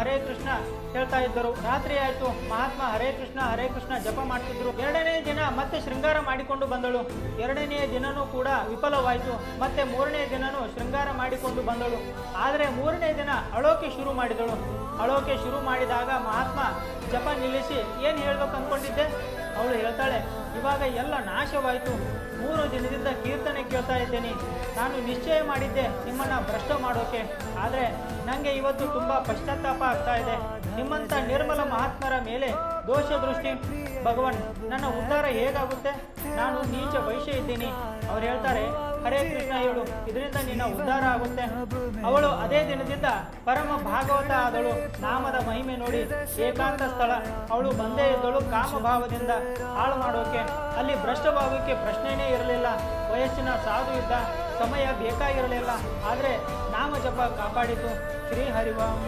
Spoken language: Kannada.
ಹರೇ ಕೃಷ್ಣ ಹೇಳ್ತಾ ಇದ್ದರು. ರಾತ್ರಿ ಆಯ್ತು. ಮಹಾತ್ಮ ಹರೇ ಕೃಷ್ಣ ಜಪ ಮಾಡ್ತಿದ್ರು. ಎರಡನೇ ದಿನ ಮತ್ತೆ ಶೃಂಗಾರ ಮಾಡಿಕೊಂಡು ಬಂದಳು. ಎರಡನೆಯ ದಿನನೂ ಕೂಡ ವಿಫಲವಾಯಿತು. ಮತ್ತೆ ಮೂರನೇ ದಿನನೂ ಶೃಂಗಾರ ಮಾಡಿಕೊಂಡು ಬಂದಳು. ಆದರೆ ಮೂರನೇ ದಿನ ಅಳೋಕೆ ಶುರು ಮಾಡಿದಳು. ಅಳೋಕೆ ಶುರು ಮಾಡಿದಾಗ ಮಹಾತ್ಮ ಜಪ ನಿಲ್ಲಿಸಿ ಏನು ಹೇಳ್ಬೇಕು ಅಂದ್ಕೊಂಡಿದ್ದೆ? ಅವಳು ಹೇಳ್ತಾಳೆ, ಇವಾಗ ಎಲ್ಲ ನಾಶವಾಯಿತು. 3 ದಿನದಿಂದ ಕೀರ್ತನೆ ಕೇಳ್ತಾ ಇದ್ದೇನೆ. ನಾನು ನಿಶ್ಚಯ ಮಾಡಿದ್ದೆ ನಿಮ್ಮನ್ನು ಭ್ರಷ್ಟ ಮಾಡೋಕೆ. ಆದರೆ ನನಗೆ ಇವತ್ತು ತುಂಬ ಪಶ್ಚಾತ್ತಾಪ ಆಗ್ತಾ ಇದೆ. ನಿಮ್ಮಂಥ ನಿರ್ಮಲ ಮಹಾತ್ಮರ ಮೇಲೆ ದೋಷ ದೃಷ್ಟಿ. ಭಗವಾನ್, ನನ್ನ ಉದ್ಧಾರ ಹೇಗಾಗುತ್ತೆ? ನಾನು ನೀಚ ವೈಶ್ಯ ಇದ್ದೀನಿ. ಅವ್ರು ಹೇಳ್ತಾರೆ, ಹರೇ ಕೃಷ್ಣ ಹೇಳು, ಇದರಿಂದ ನಿನ್ನ ಉದ್ಧಾರ ಆಗುತ್ತೆ. ಅವಳು ಅದೇ ದಿನದಿಂದ ಪರಮ ಭಾಗವತ ಆದಳು. ನಾಮದ ಮಹಿಮೆ ನೋಡಿ ಏಕಾಂತ ಸ್ಥಳ ಅವಳು ಬಂದೇ ಇದ್ದಳು. ಕಾಮಭಾವದಿಂದ ಹಾಳು ಮಾಡೋಕೆ. ಅಲ್ಲಿ ಭ್ರಷ್ಟ ಭಾವಕ್ಕೆ ಪ್ರಶ್ನೆನೇ ಇರಲಿಲ್ಲ. ವಯಸ್ಸಿನ ಸಾಧು ಇದ್ದ, ಸಮಯ ಬೇಕಾಗಿರಲಿಲ್ಲ. ಆದರೆ ನಾಮ ಜಪ ಕಾಪಾಡಿತು. ಶ್ರೀ ಹರಿವಾಂ.